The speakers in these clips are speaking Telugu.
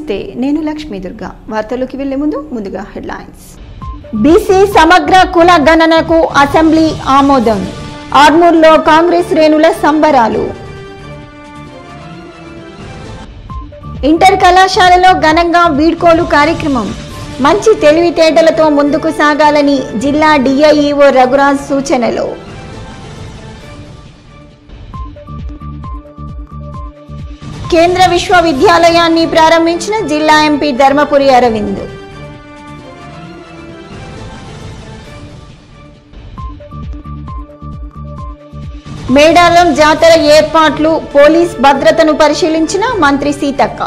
నమస్తే, నేను లక్ష్మీ దుర్గా. వార్తల్లోకి వెళ్లే ముందుగా హెడ్లైన్స్. బీసీ సమగ్ర కుల గణనకు అసెంబ్లీ ఆమోదం. ఆర్మూర్లో కాంగ్రెస్ శ్రేణుల సంబరాలు. ఇంటర్ కళాశాలలో ఘనంగా వీడ్కోలు కార్యక్రమం. మంచి తెలివితేటలతో ముందుకు సాగాలని జిల్లా డిఐఈఓ రఘురాజ్ సూచనలు. కేంద్ర విశ్వవిద్యాలయాన్ని ప్రారంభించిన జిల్లా ఎంపీ ధర్మపురి అరవింద్. మేడారం జాతర ఏర్పాట్లు, పోలీస్ భద్రతను పరిశీలించిన మంత్రి సీతక్క.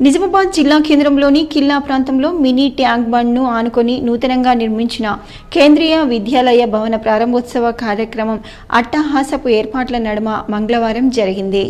నిజామాబాద్ జిల్లా కేంద్రంలోని కిల్లా ప్రాంతంలో మినీ ట్యాంక్ బండ్ను ఆనుకొని నూతనంగా నిర్మించిన కేంద్రీయ విద్యాలయ భవన ప్రారంభోత్సవ కార్యక్రమం అట్టహాసపు ఏర్పాట్ల నడుమ మంగళవారం జరిగింది.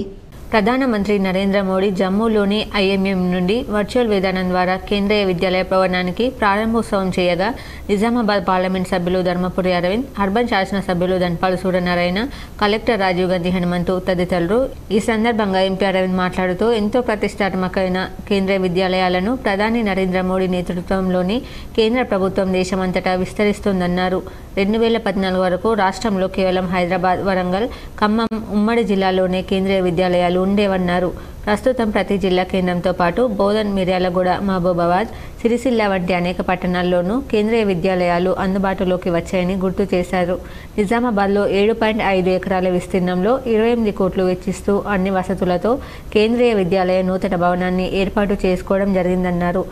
ప్రధానమంత్రి నరేంద్ర మోడీ జమ్మూలోని ఐఎంఎం నుండి వర్చువల్ విధానం ద్వారా కేంద్రీయ విద్యాలయ భవనానికి ప్రారంభోత్సవం చేయగా నిజామాబాద్ పార్లమెంట్ సభ్యులు ధర్మపురి అరవింద్, అర్బన్ శాసనసభ్యులు ధన్పాల్ సూర్యనారాయణ, కలెక్టర్ రాజీవ్ గాంధీ హనుమంతు తదితరులు. ఈ సందర్భంగా ఎంపీ అరవింద్ మాట్లాడుతూ ఎంతో ప్రతిష్టాత్మకమైన కేంద్రీయ విద్యాలయాలను ప్రధాని నరేంద్ర మోడీ నేతృత్వంలోని కేంద్ర ప్రభుత్వం దేశమంతటా విస్తరిస్తోందన్నారు. 2014 వరకు రాష్ట్రంలో కేవలం హైదరాబాద్, వరంగల్, ఖమ్మం ఉమ్మడి జిల్లాలోనే కేంద్రీయ విద్యాలయాలు ఉండేవన్నారు. ప్రస్తుతం ప్రతి జిల్లా కేంద్రంతో పాటు బోధన్, మిర్యాలగూడ, మహబూబాబాద్, సిరిసిల్ల వంటి అనేక పట్టణాల్లోనూ కేంద్రీయ విద్యాలయాలు అందుబాటులోకి వచ్చాయని గుర్తు చేశారు. నిజామాబాద్లో 7.5 ఎకరాల విస్తీర్ణంలో 28 కోట్లు వెచ్చిస్తూ అన్ని వసతులతో కేంద్రీయ విద్యాలయ నూతన భవనాన్ని ఏర్పాటు చేసుకోవడం జరిగిందన్నారు.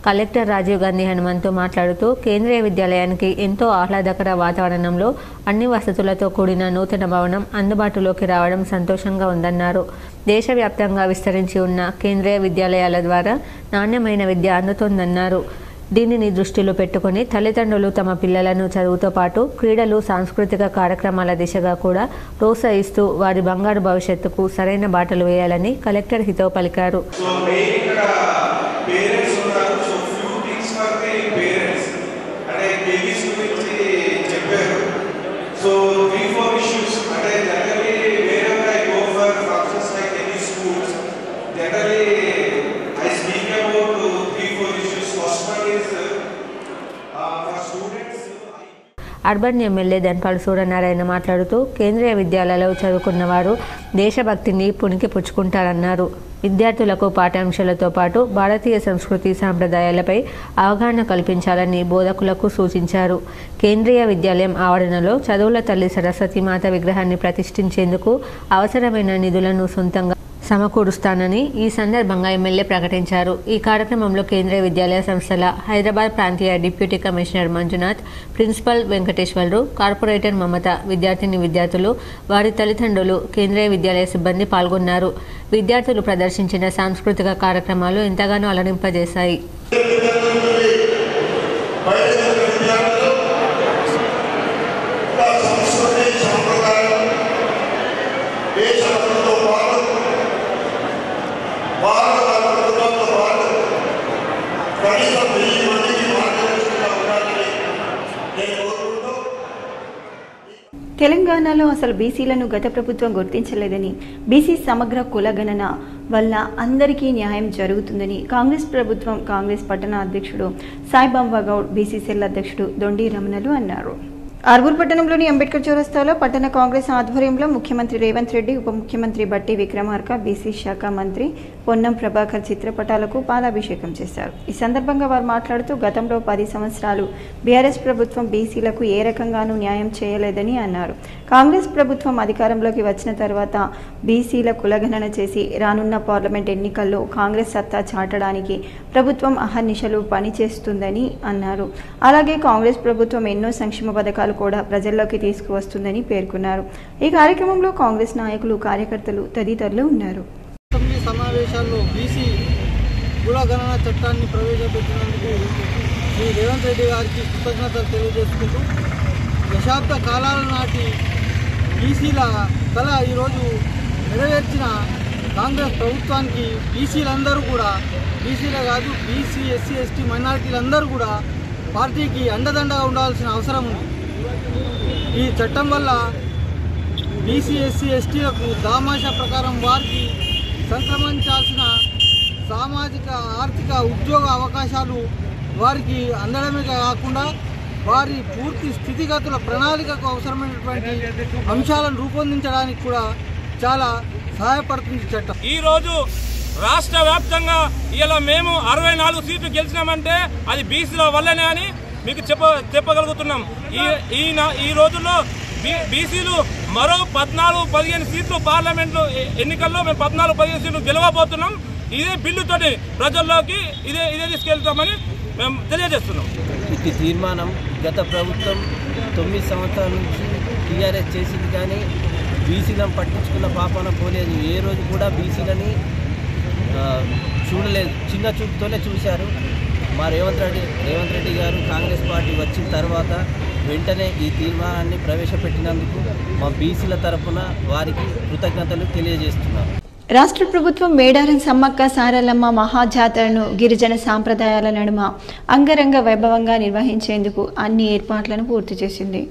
కలెక్టర్ రాజీవ్ గాంధీ హనుమంతు మాట్లాడుతూ కేంద్రీయ విద్యాలయానికి ఎంతో ఆహ్లాదకర వాతావరణంలో అన్ని వసతులతో కూడిన నూతన భవనం అందుబాటులోకి రావడం సంతోషంగా ఉందన్నారు. దేశవ్యాప్తంగా విస్తరించి ఉన్న కేంద్రీయ విద్యాలయాల ద్వారా నాణ్యమైన విద్య అందుతోందన్నారు. దీనిని దృష్టిలో పెట్టుకుని తల్లిదండ్రులు తమ పిల్లలను చదువుతో పాటు క్రీడలు, సాంస్కృతిక కార్యక్రమాల దిశగా కూడా ప్రోత్సహిస్తూ వారి బంగారు భవిష్యత్తుకు సరైన బాటలు వేయాలని కలెక్టర్ హితవు పలికారు. అర్బన్ ఎమ్మెల్యే ధన్పాల్ సూర్యనారాయణ మాట్లాడుతూ కేంద్రీయ విద్యాలయాల్లో చదువుకున్న వారు దేశభక్తిని పుణికి పుచ్చుకుంటారన్నారు. విద్యార్థులకు పాఠ్యాంశాలతో పాటు భారతీయ సంస్కృతి సాంప్రదాయాలపై అవగాహన కల్పించాలని బోధకులకు సూచించారు. కేంద్రీయ విద్యాలయం ఆవరణలో చదువుల తల్లి సరస్వతీమాత విగ్రహాన్ని ప్రతిష్ఠించేందుకు అవసరమైన నిధులను సొంతంగా సమకూరుస్తానని ఈ సందర్భంగా ఎమ్మెల్యే ప్రకటించారు. ఈ కార్యక్రమంలో కేంద్రీయ విద్యాలయ సంస్థల హైదరాబాద్ ప్రాంతీయ deputy commissioner Manjunath, principal Venkateswarlu, corporator Mamata, విద్యార్థులు, వారి తల్లిదండ్రులు, కేంద్రీయ విద్యాలయ సిబ్బంది పాల్గొన్నారు. విద్యార్థులు ప్రదర్శించిన సాంస్కృతిక కార్యక్రమాలు ఎంతగానో అలరింపజేశాయి. తెలంగాణలో అసలు బీసీలను గత ప్రభుత్వం గుర్తించలేదని, బీసీ సమగ్ర కులగణన వల్ల అందరికీ న్యాయం జరుగుతుందని కాంగ్రెస్ పట్టణ అధ్యక్షుడు సాయిబాబా గౌడ్, బీసీ సెల్ అధ్యక్షుడు దొండి రమణలు అన్నారు. ఆర్మూర్ పట్టణంలోని అంబేద్కర్ చౌరస్తాలో పట్టణ కాంగ్రెస్ ఆధ్వర్యంలో ముఖ్యమంత్రి రేవంత్ రెడ్డి, ఉప ముఖ్యమంత్రి బట్టి విక్రమార్క, బీసీ శాఖ మంత్రి పొన్నం ప్రభాకర్ చిత్రపటాలకు పాలాభిషేకం చేశారు. ఈ సందర్భంగా వారు మాట్లాడుతూ గతంలో 10 సంవత్సరాలు బీఆర్ఎస్ ప్రభుత్వం బీసీలకు ఏ రకంగానూ న్యాయం చేయలేదని అన్నారు. కాంగ్రెస్ ప్రభుత్వం అధికారంలోకి వచ్చిన తర్వాత బీసీల కులగణన చేసి రానున్న పార్లమెంట్ ఎన్నికల్లో కాంగ్రెస్ సత్తా చాటడానికి ప్రభుత్వం అహర్నిశలు పనిచేస్తుందని అన్నారు. అలాగే కాంగ్రెస్ ప్రభుత్వం ఎన్నో సంక్షేమ పథకాలు కూడా ప్రజల్లోకి తీసుకువస్తుందని పేర్కొన్నారు. ఈ కార్యక్రమంలో కాంగ్రెస్ నాయకులు, కార్యకర్తలు తదితరులు ఉన్నారు. సమావేశాల్లో బీసీ కులగణన చట్టాన్ని ప్రవేశపెట్టినందుకు శ్రీ రేవంత్ రెడ్డి గారికి కృతజ్ఞతలు తెలియజేసుకుంటూ దశాబ్ద కాలాల నాటి బీసీల కళ ఈరోజు నెరవేర్చిన కాంగ్రెస్ ప్రభుత్వానికి బీసీలందరూ కూడా, బీసీలే కాదు బీసీ, ఎస్సీ, ఎస్టీ మైనారిటీలందరూ కూడా పార్టీకి అండదండగా ఉండాల్సిన అవసరం ఉంది. ఈ చట్టం వల్ల బీసీ, ఎస్సీ, ఎస్టీలకు దామాషా ప్రకారం వారికి సంక్రమించాల్సిన సామాజిక, ఆర్థిక, ఉద్యోగ అవకాశాలు వారికి అందడమే కాకుండా వారి పూర్తి స్థితిగతుల ప్రణాళికకు అవసరమైనటువంటి అంశాలను రూపొందించడానికి కూడా చాలా సహాయపడుతుంది చట్టం. ఈరోజు రాష్ట్ర వ్యాప్తంగా ఇలా మేము 64 సీట్లు గెలిచినామంటే అది బీసీల వల్లనే అని మీకు చెప్పగలుగుతున్నాం. ఈ రోజుల్లో బీసీలు మరో 14-15 సీట్లు పార్లమెంటు ఎన్నికల్లో మేము 14-15 సీట్లు గెలవబోతున్నాం. ఇదే బిల్లుతోటి ప్రజల్లోకి ఇదే తీసుకెళ్తామని మేము తెలియజేస్తున్నాం. ఈ తీర్మానం గత ప్రభుత్వం 9 సంవత్సరాల నుంచి టీఆర్ఎస్ చేసింది, కానీ బీసీలను పట్టించుకున్న పాపన పోలేదు. ఏ రోజు కూడా బీసీలని చూడలేదు, చిన్న చూపుతోనే చూశారు. మా రేవంత్ రెడ్డి గారు కాంగ్రెస్ పార్టీ వచ్చిన తర్వాత వెంటనే ఈ తీర్మానాన్ని ప్రవేశపెట్టినందుకు మా బీసీల తరఫున వారికి కృతజ్ఞతలు తెలియజేస్తున్నాను. రాష్ట్ర ప్రభుత్వం మేడారం సమ్మక్క సారలమ్మ మహాజాతరను గిరిజన సాంప్రదాయాల నడుమ అంగరంగ వైభవంగా నిర్వహించేందుకు అన్ని ఏర్పాట్లను పూర్తి చేసింది.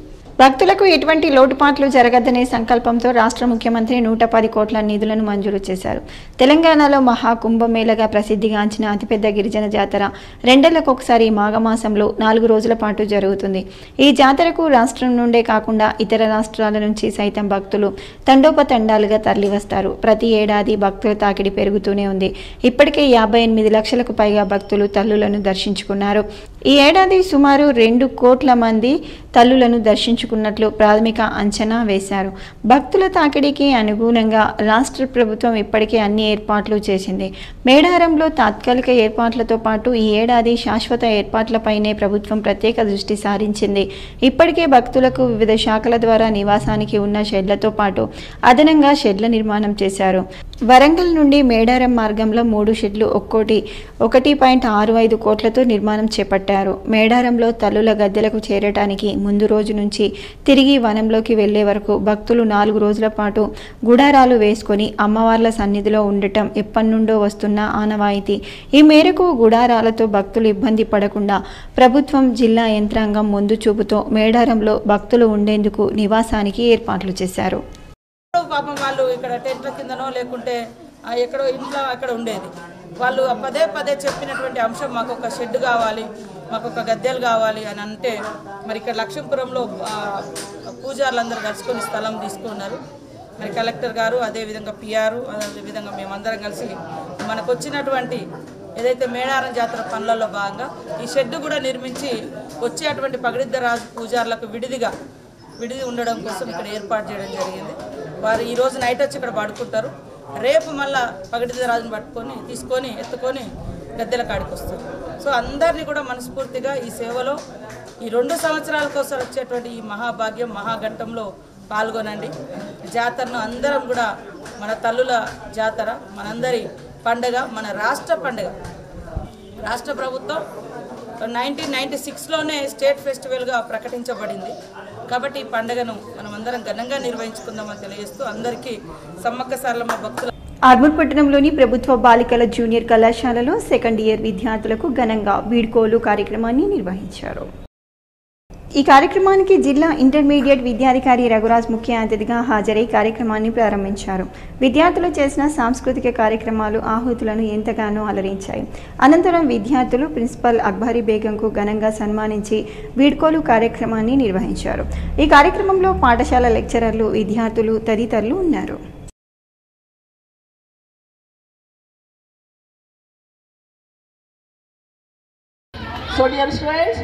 భక్తులకు ఎటువంటి లోటుపాట్లు జరగదనే సంకల్పంతో రాష్ట్ర ముఖ్యమంత్రి 110 కోట్ల నిధులను మంజూరు చేశారు. తెలంగాణలో మహాకుంభమేళగా ప్రసిద్ధిగాంచిన అతిపెద్ద గిరిజన జాతర 2 ఏళ్లకొకసారి మాఘమాసంలో 4 రోజుల పాటు జరుగుతుంది. ఈ జాతరకు రాష్ట్రం నుండే కాకుండా ఇతర రాష్ట్రాల నుంచి సైతం భక్తులు తండోపతండాలుగా తరలివస్తారు. ప్రతి ఏడాది భక్తుల తాకిడి పెరుగుతూనే ఉంది. ఇప్పటికే 58 లక్షలకు పైగా భక్తులు తల్లులను దర్శించుకున్నారు. ఈ ఏడాది సుమారు 2 కోట్ల మంది తల్లులను దర్శించుకున్నట్లు ప్రాథమిక అంచనా వేశారు. భక్తుల తాకిడికి అనుగుణంగా రాష్ట్ర ప్రభుత్వం ఇప్పటికే అన్ని ఏర్పాట్లు చేసింది. మేడారంలో తాత్కాలిక ఏర్పాట్లతో పాటు ఈ ఏడాది శాశ్వత ఏర్పాట్లపైనే ప్రభుత్వం ప్రత్యేక దృష్టి సారించింది. ఇప్పటికే భక్తులకు వివిధ శాఖల ద్వారా నివాసానికి ఉన్న షెడ్లతో పాటు అదనంగా షెడ్ల నిర్మాణం చేశారు. వరంగల్ నుండి మేడారం మార్గంలో 3 షెడ్లు ఒక్కోటి 1.65 కోట్లతో నిర్మాణం చేపట్టారు. మేడారంలో తల్లుల గద్దెలకు చేరటానికి ముందు రోజు నుంచి తిరిగి వనంలోకి వెళ్లే వరకు భక్తులు 4 రోజుల పాటు గుడారాలు వేసుకొని అమ్మవార్ల సన్నిధిలో ఉండటం ఎప్పటినుండో వస్తున్న ఆనవాయితీ. ఈ మేరకు గుడారాలతో భక్తులు ఇబ్బంది పడకుండా ప్రభుత్వం, జిల్లా యంత్రాంగం ముందు చూపుతో మేడారంలో భక్తులు ఉండేందుకు నివాసానికి ఏర్పాట్లు చేశారు. పాపం వాళ్ళు ఇక్కడ టెంట్ల కిందనో లేకుంటే ఎక్కడో ఇంట్లో అక్కడ ఉండేది. వాళ్ళు పదే చెప్పినటువంటి అంశం, మాకు ఒక షెడ్ కావాలి, మాకు ఒక గద్దెలు కావాలి అని అంటే, మరి ఇక్కడ లక్ష్మీపురంలో పూజారులందరూ కలుసుకొని స్థలం తీసుకున్నారు. మరి కలెక్టర్ గారు, అదేవిధంగా పిఆర్, అదేవిధంగా మేమందరం కలిసి మనకు వచ్చినటువంటి ఏదైతే మేడారం జాతర పనులలో భాగంగా ఈ షెడ్ కూడా నిర్మించి వచ్చేటువంటి పగడిద్దరాజు పూజారులకు విడిది ఉండడం కోసం ఇక్కడ ఏర్పాటు చేయడం జరిగింది. వారు ఈరోజు నైట్ వచ్చి ఇక్కడ పడుకుంటారు. రేపు మళ్ళా పగడిద్దరాజును ఎత్తుకొని గద్దెల కాడికి వస్తారు. సో అందరినీ కూడా మనస్ఫూర్తిగా ఈ సేవలో ఈ 2 సంవత్సరాలకోసం వచ్చేటువంటి ఈ మహాభాగ్యం, మహాఘట్టంలో పాల్గొనండి. జాతరను అందరం కూడా మన తల్లుల జాతర, మనందరి పండుగ, మన రాష్ట్ర పండుగ. రాష్ట్ర ప్రభుత్వం 1996లోనే స్టేట్ ఫెస్టివల్గా ప్రకటించబడింది. కాబట్టి ఈ పండుగను మనం అందరం ఘనంగా నిర్వహించుకుందామని తెలియజేస్తూ అందరికీ సమ్మక్క సారలమ్మ భక్తుల ఆర్మూర్ పట్టణంలోని ప్రభుత్వ బాలికల జూనియర్ కళాశాలలో 2nd ఇయర్ విద్యార్థులకు ఘనంగా వీడ్కోలు కార్యక్రమాన్ని నిర్వహించారు. ఈ కార్యక్రమానికి జిల్లా ఇంటర్మీడియట్ విద్యాధికారి రఘురాజ్ ముఖ్య అతిథిగా హాజరై కార్యక్రమాన్ని ప్రారంభించారు. విద్యార్థులు చేసిన సాంస్కృతిక కార్యక్రమాలు ఆహుతులను ఎంతగానో అలరించాయి. అనంతరం విద్యార్థులు ప్రిన్సిపల్ అక్బరీ బేగంకు ఘనంగా సన్మానించి వీడ్కోలు కార్యక్రమాన్ని నిర్వహించారు. ఈ కార్యక్రమంలో పాఠశాల లెక్చరర్లు, విద్యార్థులు తదితరులు ఉన్నారు. So dear students,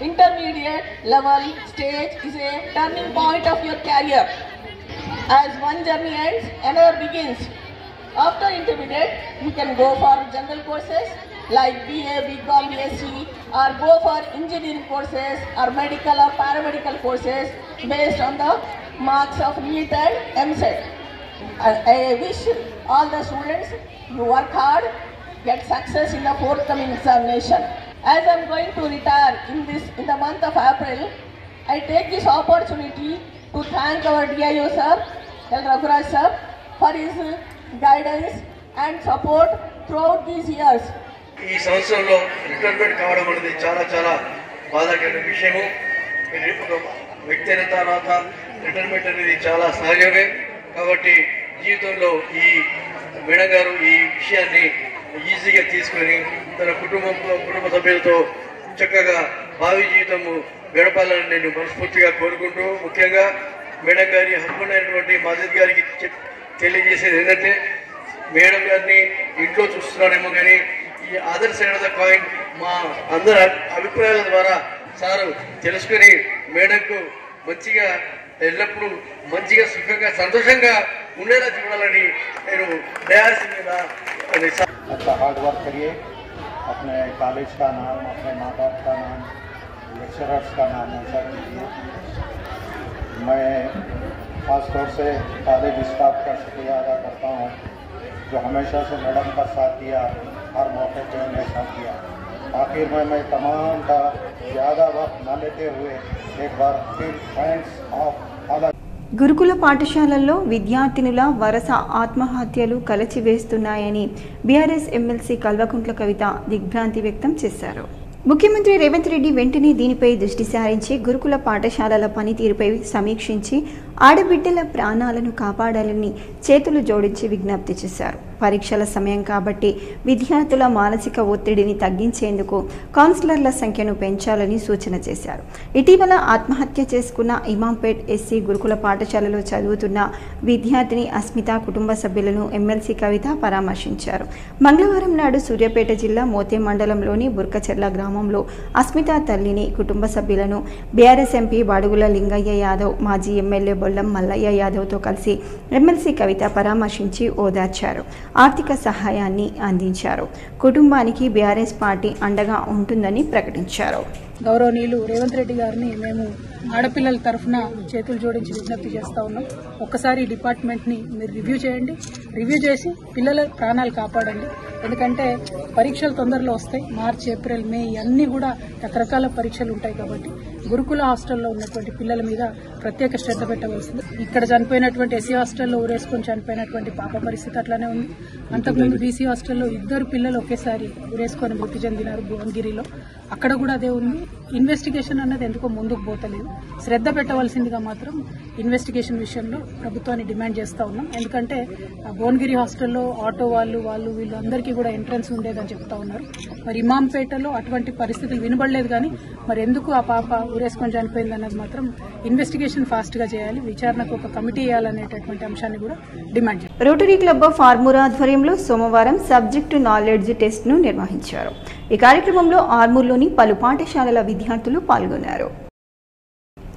intermediate level stage is a turning point of your career. As one journey ends, another begins. After intermediate, you can go for general courses like BA, BCom, BSc, or go for engineering courses or medical or paramedical courses based on the marks of NEET and MSET. I wish all the students you work hard, get success in the forthcoming examination. As I am going to retire in the month of April, I take this opportunity to thank our DIO sir, L. Raghuraj sir, for his guidance and support throughout these years. ఈ సంవత్సరంలో రిటైర్మెంట్ కావడం అనేది చాలా చాలా బాధాకరమైన విషయము. ఒక వ్యక్తి అయిన తర్వాత రిటైర్మెంట్ అనేది చాలా సహజమే. కాబట్టి జీవితంలో ఈ మేడం గారు ఈ విషయాన్ని ఈజీగా తీసుకొని తన కుటుంబ సభ్యులతో చక్కగా భావి జీవితము గడపాలని నేను మనస్ఫూర్తిగా కోరుకుంటూ, ముఖ్యంగా మేడం గారి హస్బెండ్ అయినటువంటి మాజిద్ గారికి తెలియజేసేది ఏంటంటే, మేడం గారిని ఇంట్లో చూస్తున్నాడేమో కానీ ఈ other side of the coin మా అందరి అభిప్రాయాల ద్వారా సారు తెలుసుకొని మేడంకు మంచిగా ఎల్లప్పుడూ మంచిగా సుఖంగా సంతోషంగా ఉండేలా చూడాలని నేను డయాస్ మీద अच्छा हार्ड वर्क करिए, अपने कॉलेज का नाम, अपने माँ बाप का नाम, लेक्चरर्स का नाम ऊँचा कीजिए। मैं ख़ास तौर से कॉलेज स्टाफ का शुक्रिया अदा करता हूँ जो हमेशा से मैडम का साथ दिया, हर मौके पर उन्हें साथ दिया। आखिर में मैं तमाम का ज़्यादा वक्त न लेते हुए एक बार फिर थैंक्स ऑफ ऑल గురుకుల పాఠశాలల్లో విద్యార్థినుల వరుస ఆత్మహత్యలు కలచివేస్తున్నాయని బీఆర్ఎస్ ఎమ్మెల్సీ కల్వకుంట్ల కవిత దిగ్భ్రాంతి వ్యక్తం చేశారు. ముఖ్యమంత్రి రేవంత్ రెడ్డి వెంటనే దీనిపై దృష్టి సారించి గురుకుల పాఠశాలల పనితీరుపై సమీక్షించి ఆడబిడ్డల ప్రాణాలను కాపాడాలని చేతులు జోడించి విజ్ఞప్తి చేశారు. పరీక్షల సమయం కాబట్టి విద్యార్థుల మానసిక ఒత్తిడిని తగ్గించేందుకు కౌన్సిలర్ల సంఖ్యను పెంచాలని సూచన చేశారు. ఇటీవల ఆత్మహత్య చేసుకున్న ఇమాంపేట్ ఎస్సీ గురుకుల పాఠశాలలో చదువుతున్న విద్యార్థిని అస్మిత కుటుంబ సభ్యులను ఎమ్మెల్సీ కవిత పరామర్శించారు. మంగళవారం నాడు సూర్యాపేట జిల్లా మోతే మండలంలోని బుర్కచెర్ల గ్రామంలో అస్మిత తల్లిని, కుటుంబ సభ్యులను బీఆర్ఎస్ ఎంపీ బాడుగుల లింగయ్య యాదవ్, మాజీ ఎమ్మెల్యే బొల్లం మల్లయ్య యాదవ్తో కలిసి ఎమ్మెల్సీ కవిత పరామర్శించి ఓదార్చారు. ఆర్థిక సహాయాన్ని అందించారు. కుటుంబానికి బీఆర్ఎస్ పార్టీ అండగా ఉంటుందని ప్రకటించారు. గౌరవనీయులు రేవంత్ రెడ్డి గారిని మేము ఆడపిల్లల తరఫున చేతులు జోడించి విజ్ఞప్తి చేస్తూ ఉన్నాం. ఒక్కసారి డిపార్ట్మెంట్ని మీరు రివ్యూ చేయండి. రివ్యూ చేసి పిల్లల ప్రాణాలు కాపాడండి. ఎందుకంటే పరీక్షలు తొందరలో వస్తాయి. మార్చి, ఏప్రిల్, మే అన్నీ కూడా రకరకాల పరీక్షలు ఉంటాయి. కాబట్టి గురుకుల హాస్టల్లో ఉన్నటువంటి పిల్లల మీద ప్రత్యేక శ్రద్ధ పెట్టవలసింది. ఇక్కడ చనిపోయినటువంటి ఎస్సీ హాస్టల్లో ఊరేసుకొని చనిపోయినటువంటి పాప పరిస్థితి అట్లానే ఉంది. అంతకుముందు బీసీ హాస్టల్లో 2 పిల్లలు ఒకేసారి ఊరేసుకొని మృతి చెందినారు భువనగిరిలో. అక్కడ కూడా అదే ఉంది. ఇన్వెస్టిగేషన్ అన్నది ఎందుకో ముందుకు పోతలేదు. శ్రద్ధ పెట్టవలసిందిగా మాత్రం ఇన్వెస్టిగేషన్ విషయంలో ప్రభుత్వాన్ని డిమాండ్ చేస్తూ ఉన్నాం. ఎందుకంటే భువనగిరి హాస్టల్లో ఆటో వాళ్ళు వీళ్ళు అందరికీ కూడా ఎంట్రన్స్ ఉండేదని చెప్తా ఉన్నారు. మరి ఇమాంపేటలో అటువంటి పరిస్థితులు వినబడలేదు. కానీ మరి ఎందుకు ఆ పాప ఊరేసుకొని చనిపోయింది అన్నది మాత్రం ఇన్వెస్టిగేషన్ ఫాస్ట్ గా చేయాలి. విచారణకు ఒక కమిటీ వేయాలనేటటువంటి అంశాన్ని కూడా డిమాండ్ చేయాలి. రోటరీ క్లబ్ ఆఫ్ ఆర్మూర్ ఆధ్వర్యంలో సోమవారం సబ్జెక్టు నాలెడ్జ్ టెస్ట్ ను నిర్వహించారు. ఈ కార్యక్రమంలో ఆర్మూర్లోని పలు పాఠశాలల విద్యార్థులు పాల్గొన్నారు.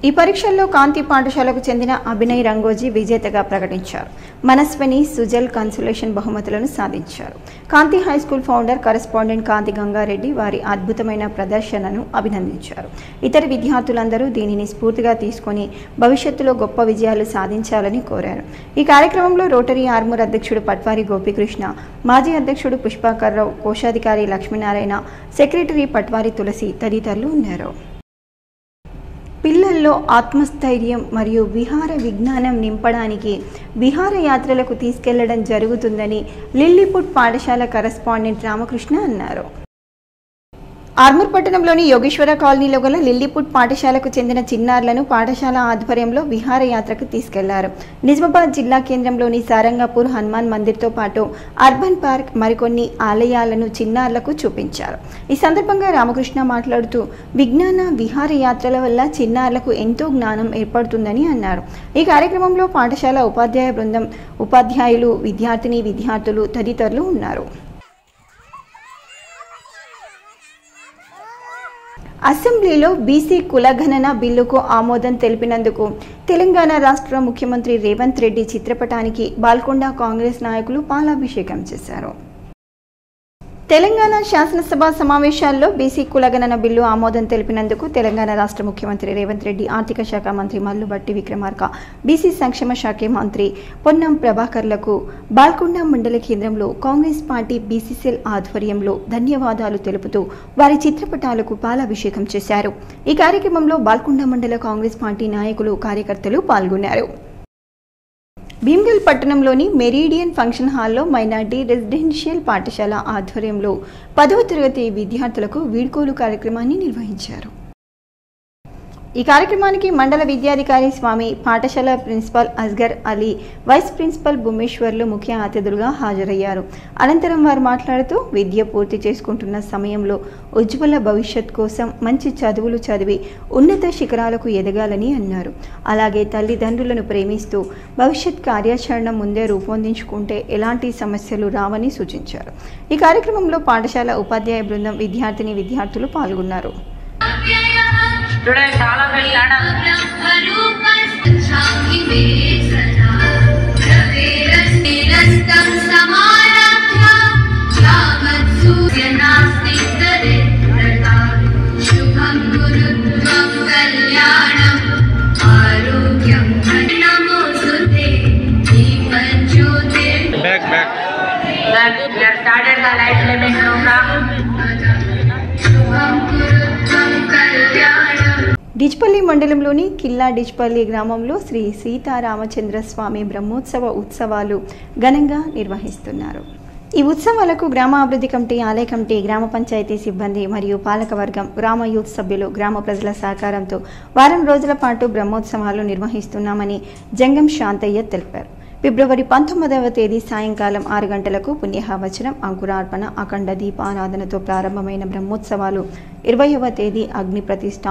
ఈ పరీక్షల్లో కాంతి పాఠశాలకు చెందిన అభినయ్ రంగోజీ విజేతగా ప్రకటించారు. మనస్విని, సుజల్ కన్సులేషన్ బహుమతులను సాధించారు. కాంతి హైస్కూల్ ఫౌండర్ కరెస్పాండెంట్ కాంతి గంగారెడ్డి వారి అద్భుతమైన ప్రదర్శనను అభినందించారు. ఇతర విద్యార్థులందరూ దీనిని స్ఫూర్తిగా తీసుకుని భవిష్యత్తులో గొప్ప విజయాలు సాధించాలని కోరారు. ఈ కార్యక్రమంలో రోటరీ ఆర్మూర్ అధ్యక్షుడు పట్వారి గోపీకృష్ణ, మాజీ అధ్యక్షుడు పుష్పాకర్ రావు, కోశాధికారి లక్ష్మీనారాయణ, సెక్రటరీ పట్వారి తులసి తదితరులు ఉన్నారు. పిల్లల్లో ఆత్మస్థైర్యం మరియు విహార విజ్ఞానం నింపడానికి విహారయాత్రలకు తీసుకెళ్లడం జరుగుతుందని లిల్లీపుట్ పాఠశాల కరెస్పాండెంట్ రామకృష్ణ అన్నారు. ఆర్మూర్ పట్టణంలోని యోగేశ్వర కాలనీలో గల లిల్లీపుట్ పాఠశాలకు చెందిన చిన్నారులను పాఠశాల ఆధ్వర్యంలో విహారయాత్రకు తీసుకెళ్లారు. నిజామాబాద్ జిల్లా కేంద్రంలోని సారంగపూర్ హనుమాన్ మందిర్తో పాటు అర్బన్ పార్క్, మరికొన్ని ఆలయాలను చిన్నారులకు చూపించారు. ఈ సందర్భంగా రామకృష్ణ మాట్లాడుతూ విజ్ఞాన విహారయాత్రల వల్ల చిన్నారులకు ఎంతో జ్ఞానం ఏర్పడుతుందని అన్నారు. ఈ కార్యక్రమంలో పాఠశాల ఉపాధ్యాయ బృందం, ఉపాధ్యాయులు, విద్యార్థులు తదితరులు ఉన్నారు. అసెంబ్లీలో బీసీ కులగణన బిల్లుకు ఆమోదం తెలిపినందుకు తెలంగాణ రాష్ట్ర ముఖ్యమంత్రి రేవంత్ రెడ్డి చిత్రపటానికి బాల్కొండ కాంగ్రెస్ నాయకులు పాలాభిషేకం చేశారు. తెలంగాణ శాసనసభ సమావేశాల్లో బీసీ కులగణన బిల్లు ఆమోదం తెలిపినందుకు తెలంగాణ రాష్ట్ర ముఖ్యమంత్రి రేవంత్ రెడ్డి, ఆర్థిక శాఖ మంత్రి మల్లు భట్టి విక్రమార్క, బీసీ సంక్షేమ శాఖ మంత్రి పొన్నం ప్రభాకర్లకు బాల్కొండ మండల కేంద్రంలో కాంగ్రెస్ పార్టీ బీసీ సెల్ ఆధ్వర్యంలో ధన్యవాదాలు తెలుపుతూ వారి చిత్రపటాలకు పాలాభిషేకం చేశారు. ఈ కార్యక్రమంలో బాల్కొండ మండల కాంగ్రెస్ పార్టీ నాయకులు, కార్యకర్తలు పాల్గొన్నారు. భీమ్గల్ పట్టణంలోని మెరీడియన్ ఫంక్షన్ హాల్లో మైనార్టీ రెసిడెన్షియల్ పాఠశాల ఆధ్వర్యంలో 10వ తరగతి విద్యార్థులకు వీడ్కోలు కార్యక్రమాన్ని నిర్వహించారు. ఈ కార్యక్రమానికి మండల విద్యాధికారి స్వామి, పాఠశాల principal Asgar Ali, vice principal Bhuvaneswarlu ముఖ్య అతిథులుగా హాజరయ్యారు. అనంతరం వారు మాట్లాడుతూ విద్య పూర్తి చేసుకుంటున్న సమయంలో ఉజ్వల భవిష్యత్ కోసం మంచి చదువులు చదివి ఉన్నత శిఖరాలకు ఎదగాలని అన్నారు. అలాగే తల్లిదండ్రులను ప్రేమిస్తూ భవిష్యత్ కార్యాచరణ ముందే రూపొందించుకుంటే ఎలాంటి సమస్యలు రావని సూచించారు. ఈ కార్యక్రమంలో పాఠశాల ఉపాధ్యాయ బృందం, విద్యార్థులు పాల్గొన్నారు. డిచ్పల్లి మండలంలోని కిల్లా డిచ్పల్లి గ్రామంలో శ్రీ సీతారామచంద్ర స్వామి బ్రహ్మోత్సవ ఉత్సవాలు ఘనంగా నిర్వహిస్తున్నారు. ఈ ఉత్సవాలకు గ్రామాభివృద్ధి కమిటీ, ఆలయ కమిటీ, గ్రామ పంచాయతీ సిబ్బంది మరియు పాలకవర్గం, గ్రామ యూత్ సభ్యులు, గ్రామ ప్రజల సహకారంతో వారం రోజుల పాటు బ్రహ్మోత్సవాలు నిర్వహిస్తున్నామని జంగం శాంతయ్య తెలిపారు. ఫిబ్రవరి 19వ తేదీ సాయంకాలం 6 గంటలకు పుణ్యహవచనం, అంకురార్పణ, అఖండ దీపారాధనతో ప్రారంభమైన బ్రహ్మోత్సవాలు 20వ తేదీ అగ్ని ప్రతిష్ఠ,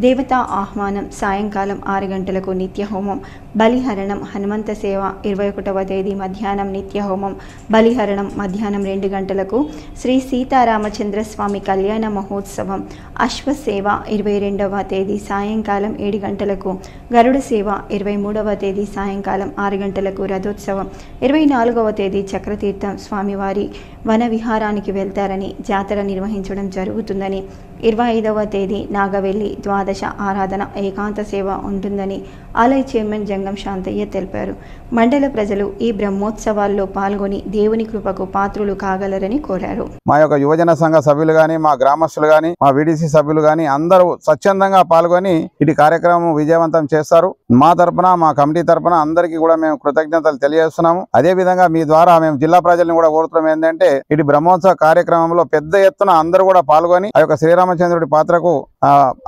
దేవతా ఆహ్వానం, సాయంకాలం 6 గంటలకు నిత్యహోమం, బలిహరణం, హనుమంత సేవ, 21వ తేదీ మధ్యాహ్నం నిత్యహోమం, బలిహరణం, మధ్యాహ్నం 2 గంటలకు శ్రీ సీతారామచంద్ర స్వామి కళ్యాణ మహోత్సవం, అశ్వసేవ, 22వ తేదీ సాయంకాలం 7 గంటలకు గరుడ సేవ, 23వ తేదీ సాయంకాలం 6 గంటలకు రథోత్సవం, 24వ తేదీ చక్రతీర్థం, స్వామివారి వన విహారానికి వెళ్తారని, జాతర నిర్వహించడం జరుగుతుందని, 25వ తేదీ నాగవెల్లి ద్వాదశ ఆరాధన, ఏకాంత సేవ ఉంటుందని ఆలయ చైర్మన్ జంగం శాంతయ్య తెలిపారు. మండల ప్రజలు ఈ బ్రహ్మోత్సవాల్లో పాల్గొని దేవుని కృపకు పాత్రులు కాగలరని కోరారు. మా యొక్క యువజన సంఘ సభ్యులు గాని, మా గ్రామస్తులు గాని, మా విడిసి సభ్యులు గాని అందరూ స్వచ్ఛందంగా పాల్గొని ఇటు కార్యక్రమం విజయవంతం చేస్తారు. మా తరపున, మా కమిటీ తరపున అందరికీ కూడా మేము కృతజ్ఞతలు తెలియజేస్తున్నాము. అదే విధంగా మీ ద్వారా మేము జిల్లా ప్రజలను కూడా కోరుతున్నాం ఏంటంటే ఇటు బ్రహ్మోత్సవ కార్యక్రమంలో పెద్ద ఎత్తున అందరూ కూడా పాల్గొని ఆ యొక్క శ్రీరామచంద్రుడి పాత్రకు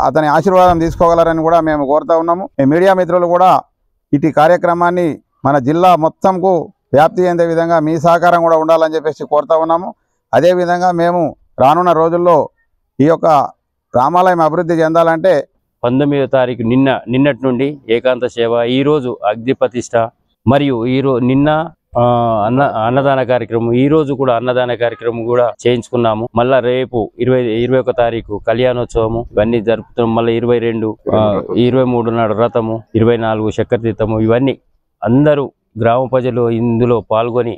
అతని ఆశీర్వాదం తీసుకోగలరని కూడా మేము కోరుతా ఉన్నాము. మీడియా మిత్రులు కూడా ఇటు కార్యక్రమాన్ని మన జిల్లా మొత్తంకు వ్యాప్తి చెందే విధంగా మీ సహకారం కూడా ఉండాలని చెప్పేసి కోరుతా ఉన్నాము. అదేవిధంగా మేము రానున్న రోజుల్లో ఈ యొక్క రామాలయం అభివృద్ధి చెందాలంటే 19వ తారీఖు నిన్నటి నుండి ఏకాంత సేవ, ఈరోజు అగ్ని ప్రతిష్ఠ మరియు నిన్న అన్నదాన కార్యక్రమం, ఈ రోజు కూడా అన్నదాన కార్యక్రమం కూడా చేయించుకున్నాము. మళ్ళా రేపు 21వ తారీఖు కళ్యాణోత్సవము ఇవన్నీ జరుపుతున్నాం. మళ్ళీ 22, 23 నాడు రథము, 24 చక్రతీర్థము, ఇవన్నీ అందరూ గ్రామ ప్రజలు ఇందులో పాల్గొని.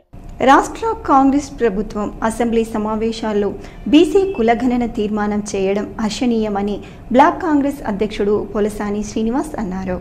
రాష్ట్ర కాంగ్రెస్ ప్రభుత్వం అసెంబ్లీ సమావేశాల్లో బీసీ కులగణన తీర్మానం చేయడం హర్షణీయమని బ్లాక్ కాంగ్రెస్ అధ్యక్షుడు పొలసాని శ్రీనివాస్ అన్నారు.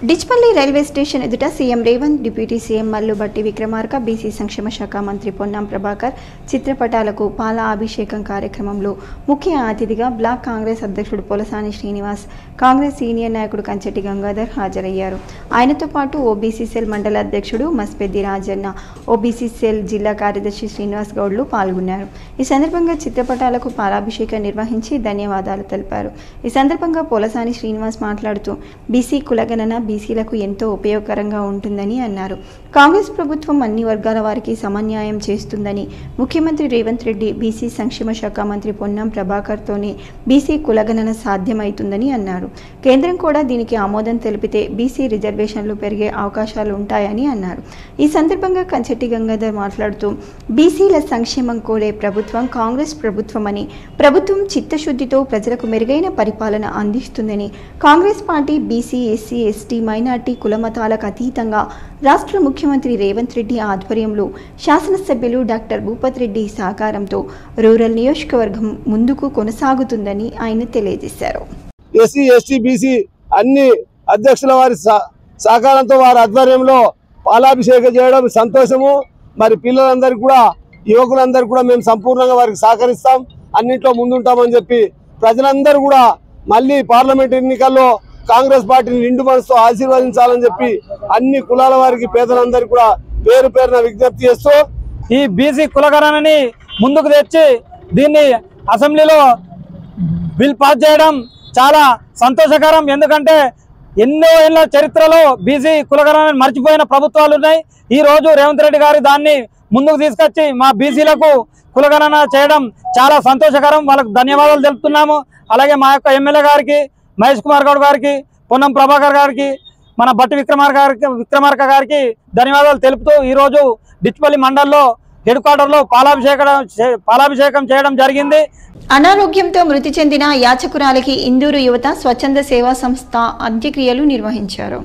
డిచ్పల్లి రైల్వే స్టేషన్ ఎదుట CM Revanth, deputy CM Mallu Bhatti Vikramarka, BC సంక్షేమ శాఖ మంత్రి పొన్నం ప్రభాకర్ చిత్రపటాలకు పాల అభిషేకం కార్యక్రమంలో ముఖ్య అతిథిగా బ్లాక్ కాంగ్రెస్ అధ్యక్షుడు పొలసాని శ్రీనివాస్, కాంగ్రెస్ సీనియర్ నాయకుడు కంచెటి గంగాధర్ హాజరయ్యారు. ఆయనతో పాటు ఓబీసీ సెల్ మండల అధ్యక్షుడు మస్పెద్ది రాజన్న, ఓబీసీ సెల్ జిల్లా కార్యదర్శి శ్రీనివాస్ గౌడ్లు పాల్గొన్నారు. ఈ సందర్భంగా చిత్రపటాలకు పాలాభిషేకం నిర్వహించి ధన్యవాదాలు తెలిపారు. ఈ సందర్భంగా పొలసాని శ్రీనివాస్ మాట్లాడుతూ బీసీ కులగణన బీసీలకు ఎంతో ఉపయోగకరంగా ఉంటుందని అన్నారు. కాంగ్రెస్ ప్రభుత్వం అన్ని వర్గాల వారికి సమన్యాయం చేస్తుందని, ముఖ్యమంత్రి రేవంత్ రెడ్డి బీసీ సంక్షేమ శాఖ మంత్రి పొన్నం ప్రభాకర్తోనే బీసీ కులగణన సాధ్యమవుతుందని అన్నారు. కేంద్రం కూడా దీనికి ఆమోదం తెలిపితే బీసీ రిజర్వేషన్లు పెరిగే అవకాశాలు ఉంటాయని అన్నారు. ఈ సందర్భంగా కంచెట్టి గంగాధర్ మాట్లాడుతూ బీసీల సంక్షేమం కోరే ప్రభుత్వం కాంగ్రెస్ ప్రభుత్వమని, ప్రభుత్వం చిత్తశుద్ధితో ప్రజలకు మెరుగైన పరిపాలన అందిస్తుందని, Congress party BC, SC, ST, minority కులమతాలకు అతీతంగా రాష్ట్ర ముఖ్యమంత్రి రేవంత్ రెడ్డి ఆధ్వర్యంలో శాసనసభ్యులు డాక్టర్ భూపత్ రెడ్డి సహకారంతో రూరల్ నియోజకవర్గం ముందుకు కొనసాగుతుందని ఆయన తెలియజేశారు. ఎస్సీ, ఎస్టీ, బీసీ అన్ని అధ్యక్షుల వారి సహకారంతో వారి ఆధ్వర్యంలో పాలాభిషేకం చేయడం సంతోషము. మరి పిల్లలందరికీ కూడా, యువకులందరికీ కూడా మేము సంపూర్ణంగా వారికి సహకరిస్తాం, అన్నింటిలో ముందుంటామని చెప్పి ప్రజలందరూ కూడా మళ్ళీ పార్లమెంట్ ఎన్నికల్లో కాంగ్రెస్ పార్టీని నిండు మనసుతో ఆశీర్వదించాలని చెప్పి అన్ని కులాల వారికి, పేదలందరికీ కూడా పేరు పేరున విజ్ఞప్తి చేస్తూ ఈ బీసీ కులగణనని ముందుకు తెచ్చి దీన్ని అసెంబ్లీలో బిల్ పాస్ చేయడం చాలా సంతోషకరం. ఎందుకంటే ఎన్నో ఏళ్ల చరిత్రలో బీసీ కులగణనని మర్చిపోయిన ప్రభుత్వాలు ఉన్నాయి. ఈ రోజు రేవంత్ రెడ్డి గారు దాన్ని ముందుకు తీసుకొచ్చి మా బీసీలకు కులగణన చేయడం చాలా సంతోషకరం. వాళ్ళకు ధన్యవాదాలు తెలుపుతున్నాము. అలాగే మా యొక్క ఎమ్మెల్యే గారికి, మహేష్ కుమార్ గౌడ్ గారికి, పొన్నం ప్రభాకర్ గారికి, మన బట్టి విక్రమార్క గారికి ధన్యవాదాలు తెలుపుతూ ఈరోజు డిచ్పల్లి మండల్లో హెడ్ క్వార్టర్లో పాలాభిషేకం చేయడం జరిగింది. అనారోగ్యంతో మృతి చెందిన యాచకురాలికి ఇందూరు యువత స్వచ్ఛంద సేవా సంస్థ అంత్యక్రియలు నిర్వహించారు.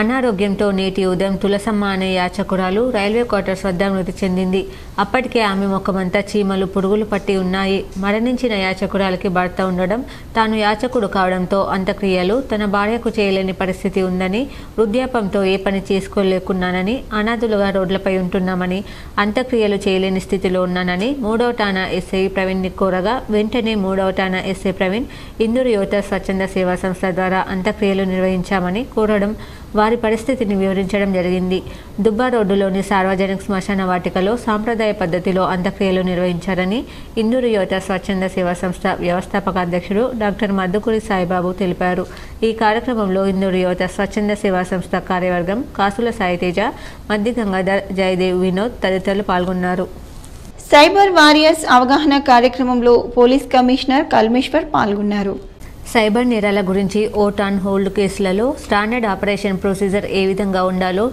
అనారోగ్యంతో నేటి ఉదయం తులసమ్మ అనే యాచకురాలు రైల్వే క్వార్టర్స్ వద్ద మృతి చెందింది. అప్పటికే ఆమె ముఖమంతా చీమలు, పురుగులు పట్టి ఉన్నాయి. మరణించిన యాచకురాలికి భర్త ఉండడం, తాను యాచకుడు కావడంతో అంత్యక్రియలు తన భార్యకు చేయలేని పరిస్థితి ఉందని, వృద్ధాపంతో ఏ పని చేసుకోలేకున్నానని, అనాథులుగా రోడ్లపై ఉంటున్నామని, అంత్యక్రియలు చేయలేని స్థితిలో ఉన్నానని 3వ ఠాణా ఎస్ఐ ప్రవీణ్ని కోరగా వెంటనే 3వ ఠాణా ఎస్ఐ ప్రవీణ్ ఇందూరు యువత స్వచ్ఛంద సేవా సంస్థ ద్వారా అంత్యక్రియలు నిర్వహించామని కోరడం, వారి పరిస్థితిని వివరించడం జరిగింది. దుబ్బా రోడ్డులోని సార్వజనిక శ్మశాన వాటికలో సాంప్రదాయ పద్ధతిలో అంత్యక్రియలు నిర్వహించారని ఇందూరు యువత స్వచ్ఛంద సేవా సంస్థ వ్యవస్థాపక అధ్యక్షుడు డాక్టర్ మద్దుకూరి సాయిబాబు తెలిపారు. ఈ కార్యక్రమంలో ఇందూరు యువత స్వచ్ఛంద సేవా సంస్థ కార్యవర్గం కాసుల సాయితేజ, మద్ది గంగాధర్, జయదేవ్, వినోద్ తదితరులు పాల్గొన్నారు. సైబర్ వారియర్స్ అవగాహన కార్యక్రమంలో పోలీస్ కమిషనర్ కల్మేశ్వర్ పాల్గొన్నారు. సైబర్ నేరాల గురించి ఓట్ ఆన్ హోల్డ్ కేసులలో స్టాండర్డ్ ఆపరేషన్ ప్రొసీజర్ ఏ విధంగా ఉండాలో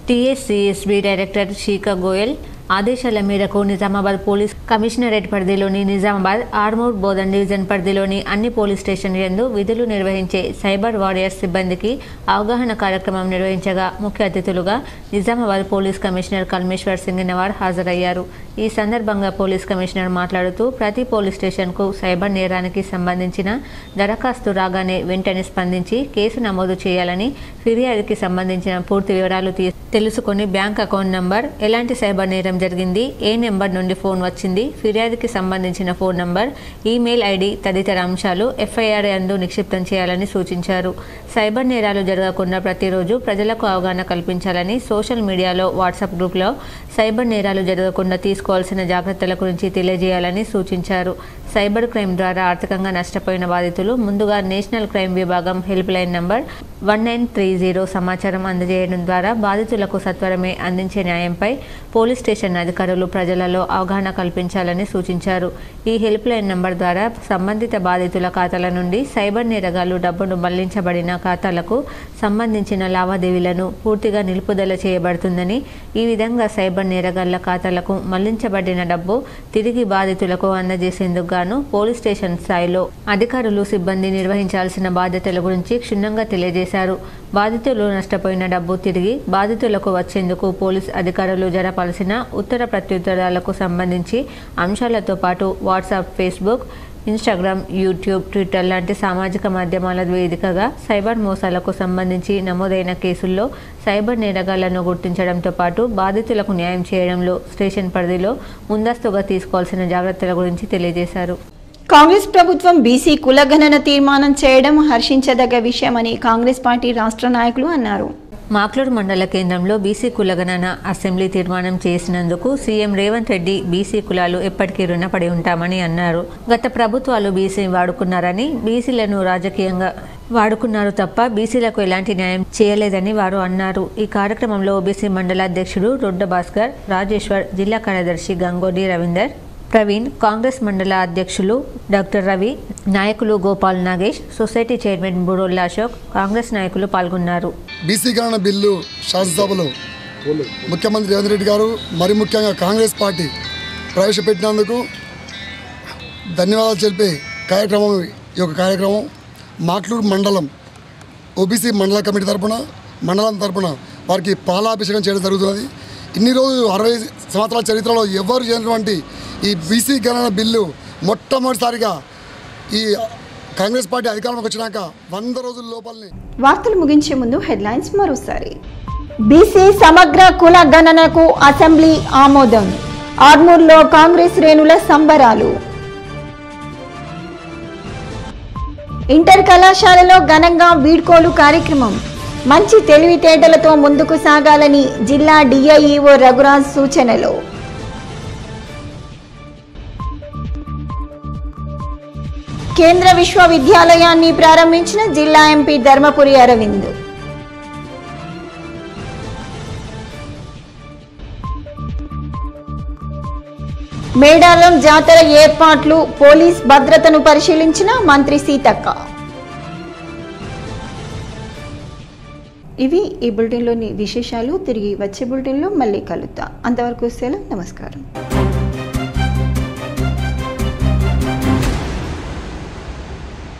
టీఎస్సీఎస్బీ డైరెక్టర్ శీఖా గోయల్ ఆదేశాల మేరకు నిజామాబాద్ పోలీస్ కమిషనరేట్ పరిధిలోని నిజామాబాద్ ఆర్మూర్ బోధన్ డివిజన్ పరిధిలోని అన్ని పోలీస్ స్టేషన్ యందు విధులు నిర్వహించే సైబర్ వారియర్స్ సిబ్బందికి అవగాహన కార్యక్రమం నిర్వహించగా ముఖ్య అతిథులుగా నిజామాబాద్ పోలీస్ కమిషనర్ కల్మేశ్వర్ సింగినవార్ హాజరయ్యారు. ఈ సందర్భంగా పోలీస్ కమిషనర్ మాట్లాడుతూ ప్రతి పోలీస్ స్టేషన్కు సైబర్ నేరానికి సంబంధించిన దరఖాస్తు రాగానే వెంటనే స్పందించి కేసు నమోదు చేయాలని, ఫిర్యాదుకి సంబంధించిన పూర్తి వివరాలు తెలుసుకొని బ్యాంక్ అకౌంట్ నంబర్, ఎలాంటి సైబర్ నేరం జరిగింది, ఏ నెంబర్ నుండి ఫోన్ వచ్చింది, ఫిర్యాదుకి సంబంధించిన ఫోన్ నంబర్, ఈమెయిల్ ఐడి తదితర అంశాలు ఎఫ్ఐఆర్ యందు నిక్షిప్తం చేయాలని సూచించారు. సైబర్ నేరాలు జరగకుండా ప్రతిరోజు ప్రజలకు అవగాహన కల్పించాలని, సోషల్ మీడియాలో, వాట్సాప్ గ్రూప్లో సైబర్ నేరాలు జరగకుండా తీసుకోవాల్సిన జాగ్రత్తల గురించి తెలియజేయాలని సూచించారు. సైబర్ క్రైమ్ ద్వారా ఆర్థికంగా నష్టపోయిన బాధితులు ముందుగా నేషనల్ క్రైమ్ విభాగం హెల్ప్ లైన్ నంబర్ 1930 సమాచారం అందజేయడం ద్వారా బాధితులకు సత్వరమే అందించే న్యాయంపై పోలీస్ స్టేషన్ అధికారులు ప్రజలలో అవగాహన కల్పించాలని సూచించారు. ఈ హెల్ప్ లైన్ నంబర్ ద్వారా సంబంధిత బాధితుల ఖాతాల నుండి సైబర్ నేరగాళ్లు డబ్బును మళ్లించబడిన ఖాతాలకు సంబంధించిన లావాదేవీలను పూర్తిగా నిలుపుదల చేయబడుతుందని, ఈ విధంగా సైబర్ నేరగాళ్ల ఖాతాలకు మళ్లించబడిన డబ్బు తిరిగి బాధితులకు అందజేసేందుకు గాను పోలీస్ స్టేషన్ స్థాయిలో అధికారులు, సిబ్బంది నిర్వహించాల్సిన బాధ్యతల గురించి క్షుణ్ణంగా తెలియజేశారు. బాధితులు నష్టపోయిన డబ్బు తిరిగి బాధితులకు వచ్చేందుకు పోలీస్ అధికారులు జరపాల్సిన ఉత్తర ప్రత్యుత్తరాలకు సంబంధించి అంశాలతో పాటు WhatsApp, Facebook, Instagram, YouTube, Twitter లాంటి సామాజిక మాధ్యమాల వేదికగా సైబర్ మోసాలకు సంబంధించి నమోదైన కేసుల్లో సైబర్ నేరగాళ్లను గుర్తించడంతో పాటు బాధితులకు న్యాయం చేయడంలో స్టేషన్ పరిధిలో ముందస్తుగా తీసుకోవాల్సిన జాగ్రత్తల గురించి తెలియజేశారు. కాంగ్రెస్ ప్రభుత్వం బీసీ కులగణన తీర్మానం చేయడం హర్షించదగ్గ విషయమని కాంగ్రెస్ పార్టీ రాష్ట్ర నాయకులు అన్నారు. మాక్లూరు మండల కేంద్రంలో బీసీ కులగణన అసెంబ్లీ తీర్మానం చేసినందుకు సీఎం రేవంత్ రెడ్డి బీసీ కులాలు ఎప్పటికీ రుణపడి ఉంటామని అన్నారు. గత ప్రభుత్వాలు బీసీ వాడుకున్నారని, బీసీలను రాజకీయంగా వాడుకున్నారు తప్ప బీసీలకు ఎలాంటి న్యాయం చేయలేదని వారు అన్నారు. ఈ కార్యక్రమంలో ఓబీసీ మండల అధ్యక్షుడు రొడ్డ భాస్కర్, రాజేశ్వర్, జిల్లా కార్యదర్శి గంగోడి రవీందర్, ప్రవీణ్, కాంగ్రెస్ మండల అధ్యక్షులు డాక్టర్ రవి, నాయకులు గోపాల్ నాగేష్, సొసైటీ చైర్మన్ బురోల్ల అశోక్, కాంగ్రెస్ నాయకులు పాల్గొన్నారు. బీసీ గణన బిల్లు శాసనసభలో ముఖ్యమంత్రి రేవంత్ రెడ్డి గారు మరి ముఖ్యంగా కాంగ్రెస్ పార్టీ ప్రవేశపెట్టినందుకు ధన్యవాదాలు తెలిపే కార్యక్రమం ఈ యొక్క కార్యక్రమం మాట్లూరు మండలం ఓబీసీ మండల కమిటీ తరఫున మండలం తరఫున వారికి పాలాభిషేకం చేయడం జరుగుతున్నది. ఇన్ని రోజులు 60 సంవత్సరాల చరిత్రలో ఎవరు చేయనటువంటి ఈ బీసీ గణన బిల్లు మొట్టమొదటిసారిగా ఈ కాంగ్రెస్ పార్టీ అధికారంలోకి వచ్చినాక 100 రోజుల లోపలనే. వార్తలు ముగించే ముందు హెడ్లైన్స్ మరోసారి. బీసీ సమగ్ర కుల గణనకు అసెంబ్లీ ఆమోదం. ఆర్మూర్లో కాంగ్రెస్ శ్రేణుల సంబరాలు. ఇంటర్ కళాశాలలో ఘనంగా వీడ్కోలు కార్యక్రమం. మంచి తెలివితేటలతో ముందుకు సాగాలని జిల్లా డిఐఈఓ రఘురాజ్ సూచనలు. కేంద్ర విశ్వవిద్యాలయాన్ని ప్రారంభించిన జిల్లా ఎంపీ ధర్మపురి అరవింద్. మేడారం జాతర ఏర్పాట్లు, పోలీస్ భద్రతను పరిశీలించిన మంత్రి సీతక్క. ఇవి ఈ బులెటిన్లోని విశేషాలు. తిరిగి వచ్చే బులెటిన్లో మళ్ళీ కలుద్దాం. అంతవరకు సెలవు. నమస్కారం.